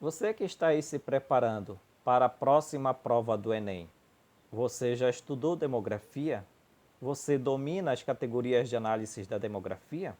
Você que está aí se preparando para a próxima prova do Enem, você já estudou demografia? Você domina as categorias de análise da demografia?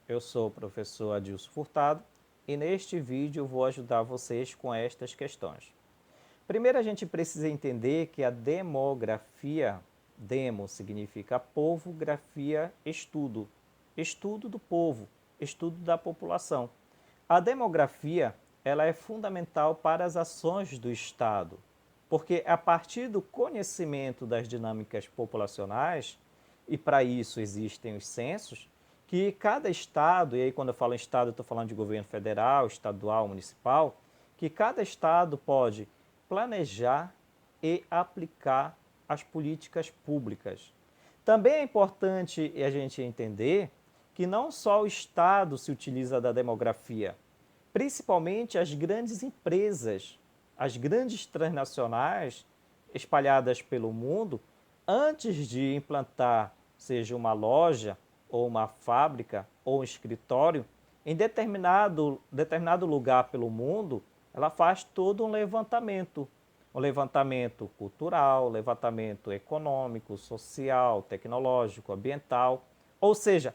Eu sou o professor Adilson Furtado e neste vídeo eu vou ajudar vocês com estas questões. Primeiro a gente precisa entender que a demografia, demo significa povo, grafia, estudo. Estudo do povo, estudo da população. A demografia, ela é fundamental para as ações do Estado, porque a partir do conhecimento das dinâmicas populacionais, e para isso existem os censos, que cada estado, e aí quando eu falo em estado eu estou falando de governo federal, estadual, municipal, que cada estado pode planejar e aplicar as políticas públicas. Também é importante a gente entender que não só o Estado se utiliza da demografia, principalmente as grandes empresas, as grandes transnacionais espalhadas pelo mundo, antes de implantar, seja uma loja, ou uma fábrica, ou um escritório, em determinado lugar pelo mundo, ela faz todo um levantamento cultural, levantamento econômico, social, tecnológico, ambiental. Ou seja,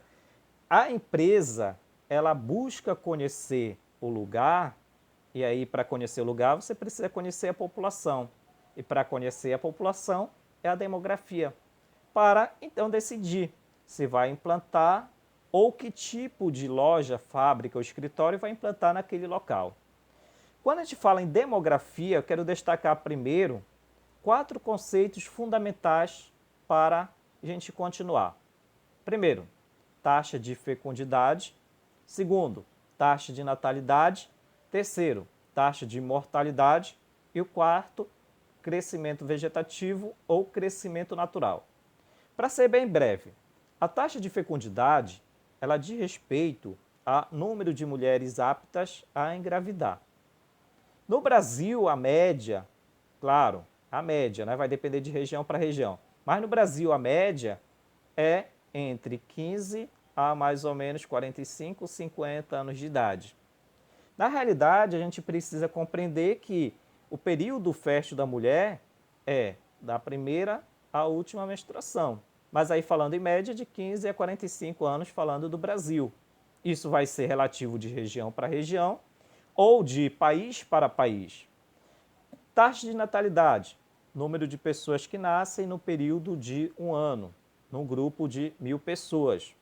a empresa, ela busca conhecer o lugar, e aí para conhecer o lugar você precisa conhecer a população. E para conhecer a população é a demografia. Para então decidir se vai implantar ou que tipo de loja, fábrica ou escritório vai implantar naquele local. Quando a gente fala em demografia, eu quero destacar primeiro 4 conceitos fundamentais para a gente continuar. Primeiro, taxa de fecundidade. Segundo, taxa de natalidade. Terceiro, taxa de mortalidade. E o quarto, crescimento vegetativo ou crescimento natural. Para ser bem breve, a taxa de fecundidade ela diz respeito ao número de mulheres aptas a engravidar. No Brasil, a média, claro, a média, né, vai depender de região para região, mas no Brasil a média é entre 15 a mais ou menos 45, 50 anos de idade. Na realidade, a gente precisa compreender que o período fértil da mulher é da primeira à última menstruação. Mas aí falando em média de 15 a 45 anos falando do Brasil. Isso vai ser relativo de região para região ou de país para país. Taxa de natalidade, número de pessoas que nascem no período de um ano, num grupo de 1.000 pessoas.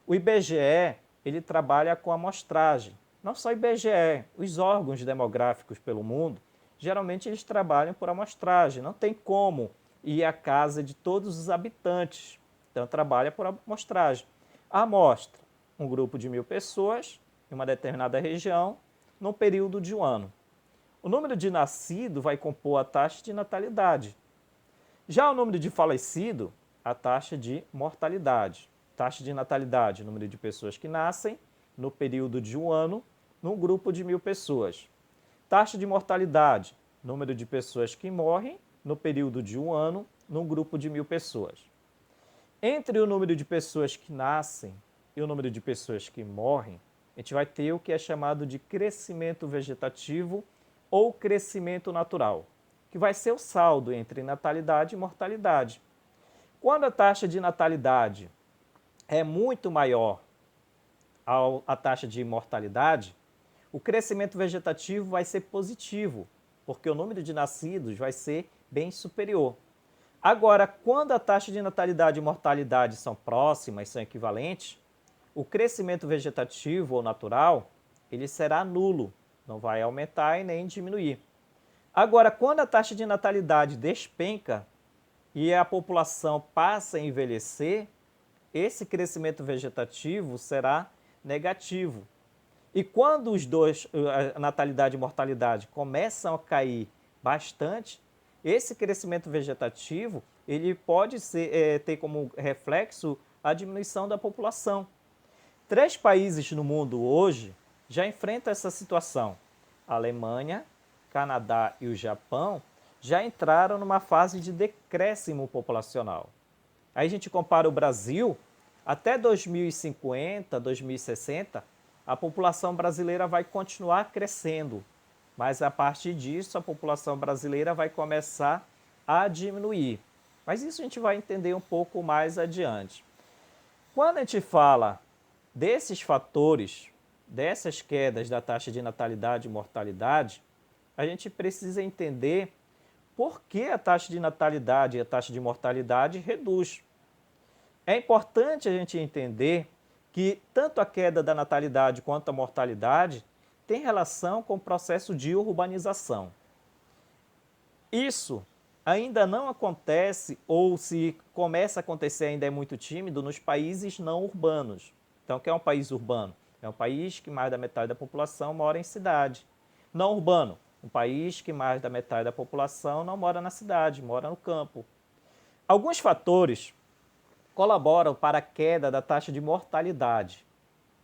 O IBGE, ele trabalha com amostragem. Não só o IBGE, os órgãos demográficos pelo mundo, geralmente eles trabalham por amostragem. Não tem como ir à casa de todos os habitantes. Então, trabalha por amostragem. A amostra, um grupo de 1.000 pessoas, em uma determinada região, num período de um ano. O número de nascido vai compor a taxa de natalidade. Já o número de falecido, a taxa de mortalidade. Taxa de natalidade, número de pessoas que nascem no período de um ano, num grupo de 1.000 pessoas. Taxa de mortalidade, número de pessoas que morrem no período de um ano, num grupo de 1.000 pessoas. Entre o número de pessoas que nascem e o número de pessoas que morrem, a gente vai ter o que é chamado de crescimento vegetativo ou crescimento natural, que vai ser o saldo entre natalidade e mortalidade. Quando a taxa de natalidade é muito maior à taxa de mortalidade, o crescimento vegetativo vai ser positivo, porque o número de nascidos vai ser bem superior. Agora, quando a taxa de natalidade e mortalidade são próximas, são equivalentes, o crescimento vegetativo ou natural, ele será nulo, não vai aumentar e nem diminuir. Agora, quando a taxa de natalidade despenca e a população passa a envelhecer, esse crescimento vegetativo será negativo. E quando os dois, a natalidade e mortalidade, começam a cair bastante, esse crescimento vegetativo ele pode ter como reflexo a diminuição da população. 3 países no mundo hoje já enfrentam essa situação. A Alemanha, Canadá e o Japão já entraram numa fase de decréscimo populacional. Aí a gente compara o Brasil, até 2050, 2060, a população brasileira vai continuar crescendo. mas a partir disso a população brasileira vai começar a diminuir. Mas isso a gente vai entender um pouco mais adiante. Quando a gente fala desses fatores, dessas quedas da taxa de natalidade e mortalidade, a gente precisa entender por que a taxa de natalidade e a taxa de mortalidade reduz. É importante a gente entender que tanto a queda da natalidade quanto a mortalidade tem relação com o processo de urbanização. Isso ainda não acontece, ou se começa a acontecer ainda é muito tímido, nos países não urbanos. Então, o que é um país urbano? É um país que mais da metade da população mora em cidade. Não urbano, um país que mais da metade da população não mora na cidade, mora no campo. Alguns fatores colaboram para a queda da taxa de mortalidade.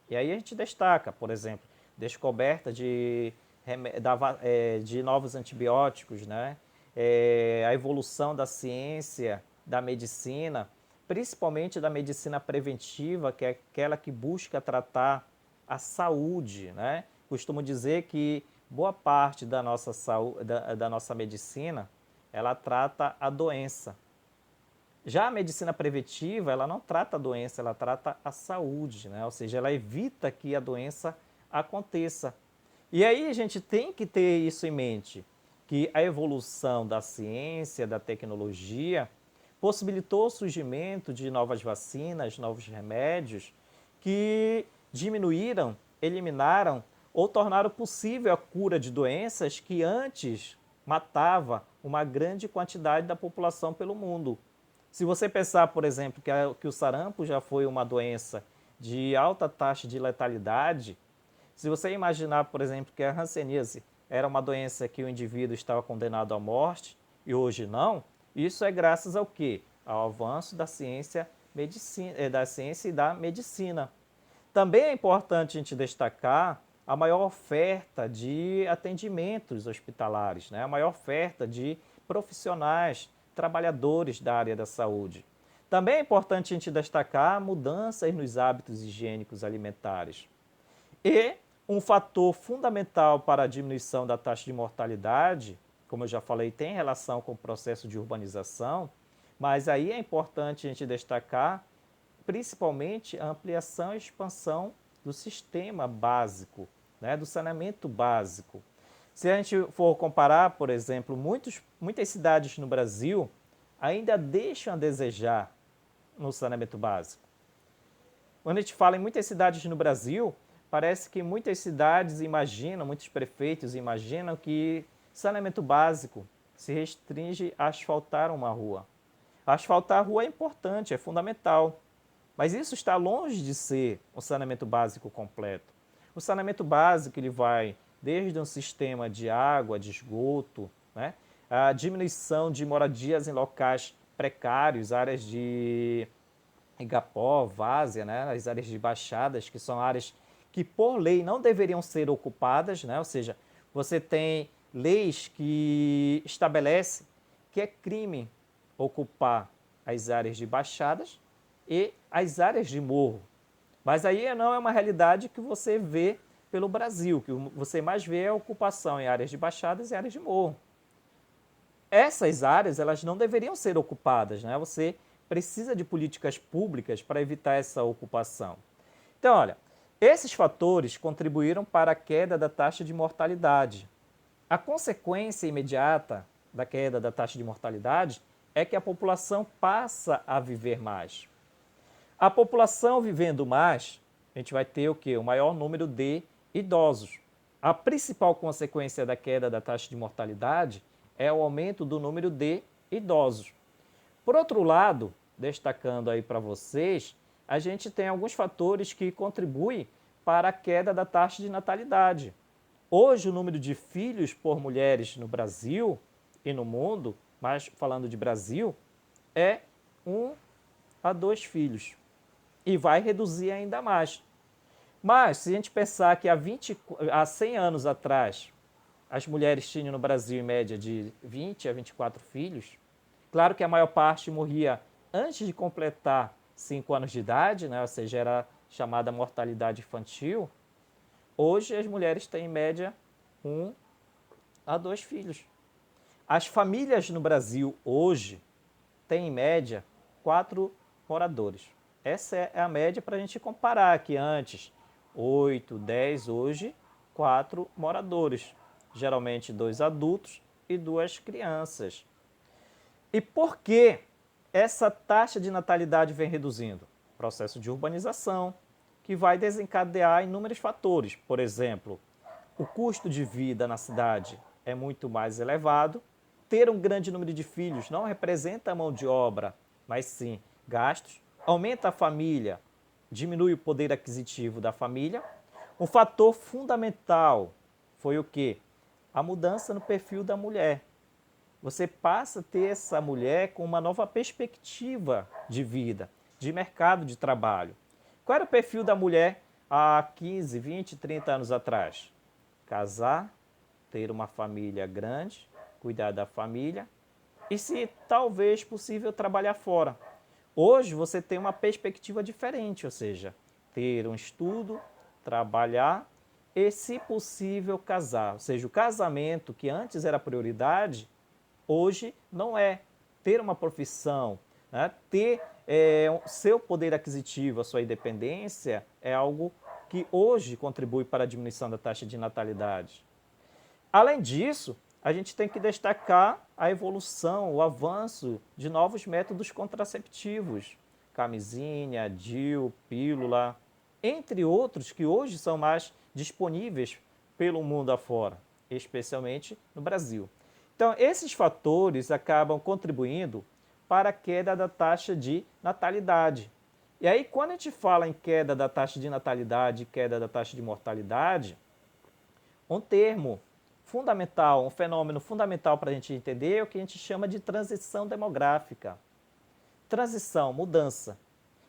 E aí a gente destaca, por exemplo, descoberta de novos antibióticos, né? A evolução da ciência, da medicina, principalmente da medicina preventiva, que é aquela que busca tratar a saúde, né? Costumo dizer que boa parte da nossa saúde, da nossa medicina, ela trata a doença. Já a medicina preventiva, ela não trata a doença, ela trata a saúde, né? Ou seja, ela evita que a doença aconteça. E aí a gente tem que ter isso em mente, que a evolução da ciência, da tecnologia, possibilitou o surgimento de novas vacinas, novos remédios, que diminuíram, eliminaram ou tornaram possível a cura de doenças que antes matava uma grande quantidade da população pelo mundo. Se você pensar, por exemplo, que o sarampo já foi uma doença de alta taxa de letalidade, se você imaginar, por exemplo, que a hanseníase era uma doença que o indivíduo estava condenado à morte e hoje não, isso é graças ao quê? Ao avanço da ciência, da ciência e da medicina. Também é importante a gente destacar a maior oferta de atendimentos hospitalares, né? A maior oferta de profissionais, trabalhadores da área da saúde. Também é importante a gente destacar mudanças nos hábitos higiênicos alimentares. E um fator fundamental para a diminuição da taxa de mortalidade, como eu já falei, tem relação com o processo de urbanização, mas aí é importante a gente destacar principalmente a ampliação e expansão do sistema básico, né, do saneamento básico. Se a gente for comparar, por exemplo, muitas cidades no Brasil ainda deixam a desejar no saneamento básico. Quando a gente fala em muitas cidades no Brasil, parece que muitas cidades imaginam, muitos prefeitos imaginam que saneamento básico se restringe a asfaltar uma rua. Asfaltar a rua é importante, é fundamental, mas isso está longe de ser um saneamento básico completo. O saneamento básico ele vai desde um sistema de água, de esgoto, né, a diminuição de moradias em locais precários, áreas de Igapó, Várzea, né, as áreas de baixadas, que são áreas que por lei não deveriam ser ocupadas, né, ou seja, você tem leis que estabelecem que é crime ocupar as áreas de baixadas e as áreas de morro. Mas aí não é uma realidade que você vê pelo Brasil, que você mais vê é a ocupação em áreas de baixadas e áreas de morro. Essas áreas elas não deveriam ser ocupadas, né? Você precisa de políticas públicas para evitar essa ocupação. Então, olha, esses fatores contribuíram para a queda da taxa de mortalidade. A consequência imediata da queda da taxa de mortalidade é que a população passa a viver mais. A população vivendo mais, a gente vai ter o quê? O maior número de idosos. A principal consequência da queda da taxa de mortalidade é o aumento do número de idosos. Por outro lado, destacando aí para vocês, a gente tem alguns fatores que contribuem para a queda da taxa de natalidade. Hoje, o número de filhos por mulheres no Brasil e no mundo, mas falando de Brasil, é 1 a 2 filhos. E vai reduzir ainda mais. Mas, se a gente pensar que há 100 anos atrás, as mulheres tinham no Brasil em média de 20 a 24 filhos, claro que a maior parte morria antes de completar 5 anos de idade, né? Ou seja, era chamada mortalidade infantil. Hoje as mulheres têm em média 1 a 2 filhos. As famílias no Brasil hoje têm, em média, 4 moradores. Essa é a média para a gente comparar, que antes 8, 10, hoje 4 moradores. Geralmente 2 adultos e 2 crianças. E por que essa taxa de natalidade vem reduzindo? Processo de urbanização, que vai desencadear inúmeros fatores. Por exemplo, o custo de vida na cidade é muito mais elevado. Ter um grande número de filhos não representa mão de obra, mas sim gastos. Aumenta a família, diminui o poder aquisitivo da família. Um fator fundamental foi o quê? A mudança no perfil da mulher. Você passa a ter essa mulher com uma nova perspectiva de vida, de mercado de trabalho. Qual era o perfil da mulher há 15, 20, 30 anos atrás? Casar, ter uma família grande, cuidar da família e, se talvez possível, trabalhar fora. Hoje você tem uma perspectiva diferente, ou seja, ter um estudo, trabalhar e, se possível, casar. Ou seja, o casamento, que antes era prioridade, hoje não é. Ter uma profissão, né? Ter seu poder aquisitivo, a sua independência, é algo que hoje contribui para a diminuição da taxa de natalidade. Além disso, a gente tem que destacar a evolução, o avanço de novos métodos contraceptivos, camisinha, DIU, pílula, entre outros que hoje são mais disponíveis pelo mundo afora, especialmente no Brasil. Então, esses fatores acabam contribuindo para a queda da taxa de natalidade. E aí, quando a gente fala em queda da taxa de natalidade, queda da taxa de mortalidade, um termo fundamental, um fenômeno fundamental para a gente entender é o que a gente chama de transição demográfica. Transição, mudança.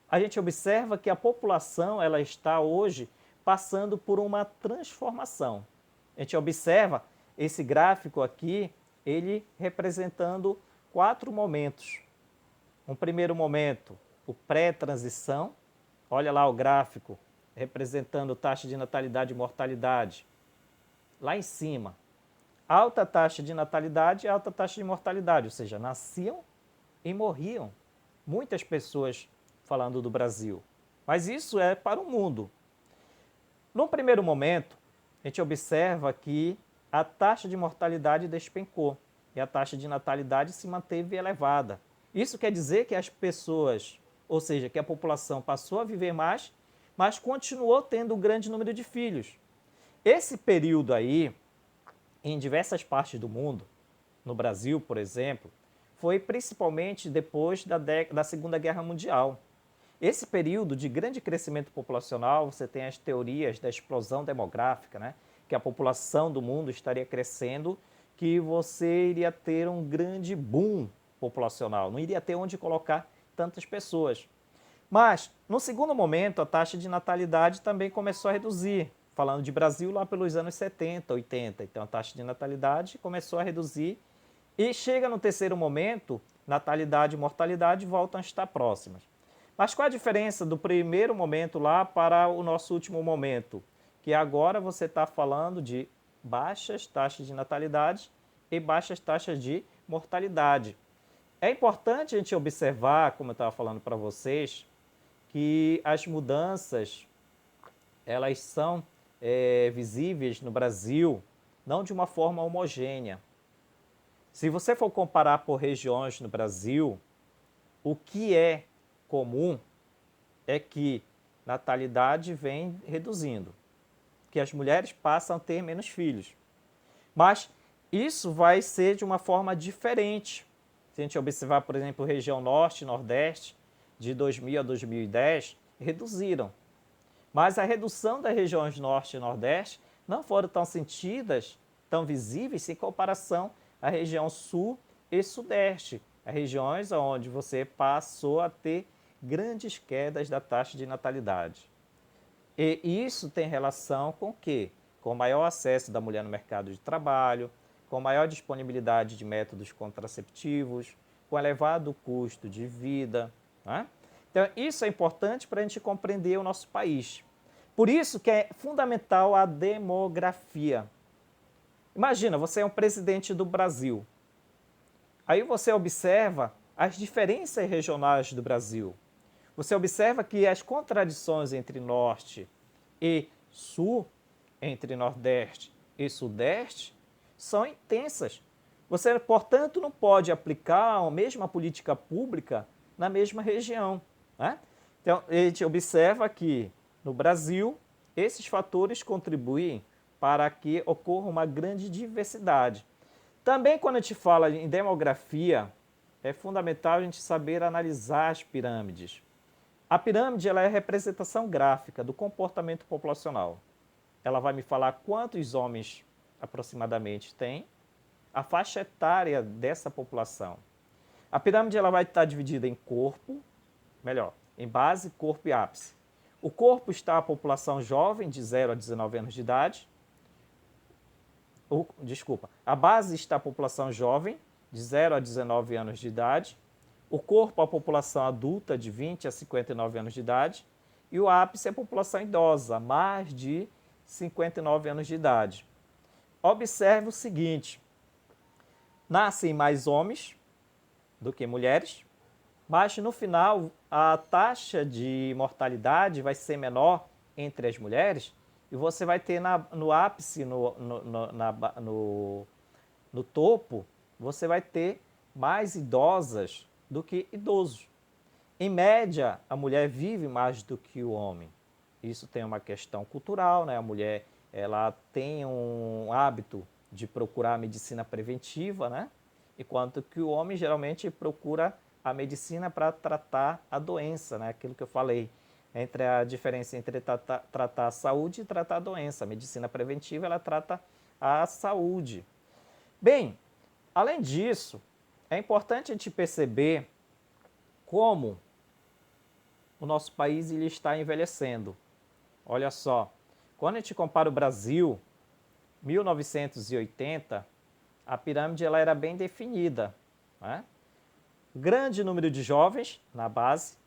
A gente observa que a população ela está hoje passando por uma transformação. A gente observa esse gráfico aqui, ele representando 4 momentos. Um primeiro momento, o pré-transição. Olha lá o gráfico representando taxa de natalidade e mortalidade. Lá em cima, alta taxa de natalidade e alta taxa de mortalidade, ou seja, nasciam e morriam muitas pessoas, falando do Brasil. Mas isso é para o mundo. No primeiro momento, a gente observa que a taxa de mortalidade despencou e a taxa de natalidade se manteve elevada. Isso quer dizer que as pessoas, ou seja, que a população passou a viver mais, mas continuou tendo um grande número de filhos. Esse período aí, em diversas partes do mundo, no Brasil, por exemplo, foi principalmente depois da Segunda Guerra Mundial. Esse período de grande crescimento populacional, você tem as teorias da explosão demográfica, né? Que a população do mundo estaria crescendo, que você iria ter um grande boom populacional, não iria ter onde colocar tantas pessoas. Mas, no segundo momento, a taxa de natalidade também começou a reduzir, falando de Brasil lá pelos anos 70, 80. Então, a taxa de natalidade começou a reduzir e chega no terceiro momento, natalidade e mortalidade voltam a estar próximas. Mas qual a diferença do primeiro momento lá para o nosso último momento? Que agora você está falando de baixas taxas de natalidade e baixas taxas de mortalidade. É importante a gente observar, como eu estava falando para vocês, que as mudanças elas são visíveis no Brasil não de uma forma homogênea. Se você for comparar por regiões no Brasil, o que é comum é que natalidade vem reduzindo, que as mulheres passam a ter menos filhos. Mas isso vai ser de uma forma diferente. Se a gente observar, por exemplo, região norte e nordeste, de 2000 a 2010, reduziram. Mas a redução das regiões norte e nordeste não foram tão sentidas, tão visíveis, em comparação à região sul e sudeste, as regiões onde você passou a ter grandes quedas da taxa de natalidade. E isso tem relação com o quê? Com o maior acesso da mulher no mercado de trabalho, com maior disponibilidade de métodos contraceptivos, com elevado custo de vida, né? Então, isso é importante para a gente compreender o nosso país. Por isso que é fundamental a demografia. Imagina, você é um presidente do Brasil. Aí você observa as diferenças regionais do Brasil. Você observa que as contradições entre Norte e Sul, entre Nordeste e Sudeste, são intensas. Você, portanto, não pode aplicar a mesma política pública na mesma região, né? Então, a gente observa que, no Brasil, esses fatores contribuem para que ocorra uma grande diversidade. Também, quando a gente fala em demografia, é fundamental a gente saber analisar as pirâmides. A pirâmide ela é a representação gráfica do comportamento populacional. Ela vai me falar quantos homens aproximadamente tem, a faixa etária dessa população. A pirâmide ela vai estar dividida em corpo, em base, corpo e ápice. O corpo está a população jovem, de 0 a 19 anos de idade. A base está a população jovem, de 0 a 19 anos de idade. O corpo a população adulta, de 20 a 59 anos de idade. E o ápice é a população idosa, mais de 59 anos de idade. Observe o seguinte, nascem mais homens do que mulheres, mas no final a taxa de mortalidade vai ser menor entre as mulheres e você vai ter no ápice, no topo, você vai ter mais idosas do que idosos. Em média, a mulher vive mais do que o homem. Isso tem uma questão cultural, né? A mulher ela tem um hábito de procurar a medicina preventiva, né? Enquanto que o homem geralmente procura a medicina para tratar a doença, né? Aquilo que eu falei, entre a diferença entre tratar a saúde e tratar a doença. A medicina preventiva ela trata a saúde. Bem, além disso, é importante a gente perceber como o nosso país ele está envelhecendo. Olha só, quando a gente compara o Brasil, 1980, a pirâmide ela era bem definida, né? Grande número de jovens na base,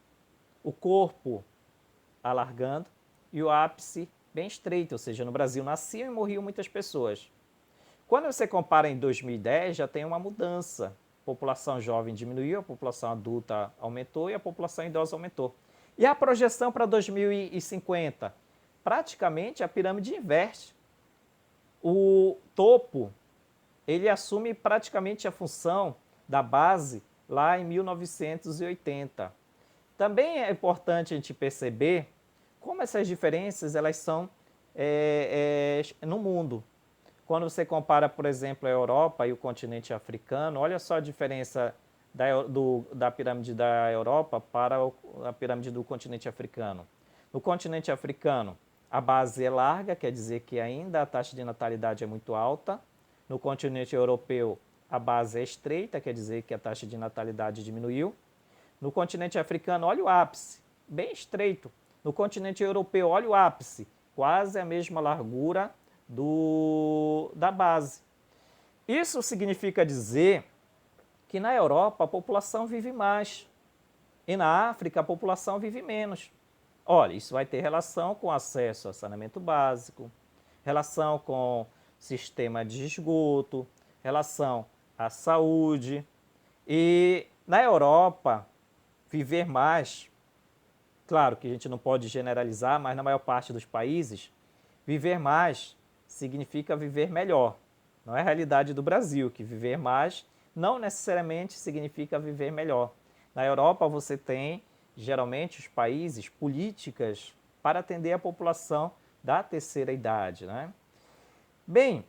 o corpo alargando e o ápice bem estreito, ou seja, no Brasil nasciam e morriam muitas pessoas. Quando você compara em 2010, já tem uma mudança. A população jovem diminuiu, a população adulta aumentou e a população idosa aumentou. E a projeção para 2050? Praticamente a pirâmide inverte. O topo, ele assume praticamente a função da base lá em 1980. Também é importante a gente perceber como essas diferenças elas são no mundo. Quando você compara, por exemplo, a Europa e o continente africano, olha só a diferença da pirâmide da Europa para a pirâmide do continente africano. No continente africano, a base é larga, quer dizer que ainda a taxa de natalidade é muito alta. No continente europeu, a base é estreita, quer dizer que a taxa de natalidade diminuiu. No continente africano, olha o ápice, bem estreito. No continente europeu, olha o ápice, quase a mesma largura da base. Isso significa dizer que na Europa a população vive mais e na África a população vive menos. Olha, isso vai ter relação com acesso a saneamento básico, relação com sistema de esgoto, relação à saúde. E na Europa, viver mais, claro que a gente não pode generalizar, mas na maior parte dos países, viver mais significa viver melhor. Não é a realidade do Brasil, que viver mais não necessariamente significa viver melhor. Na Europa você tem, geralmente, os países, políticas para atender a população da terceira idade, né? Bem,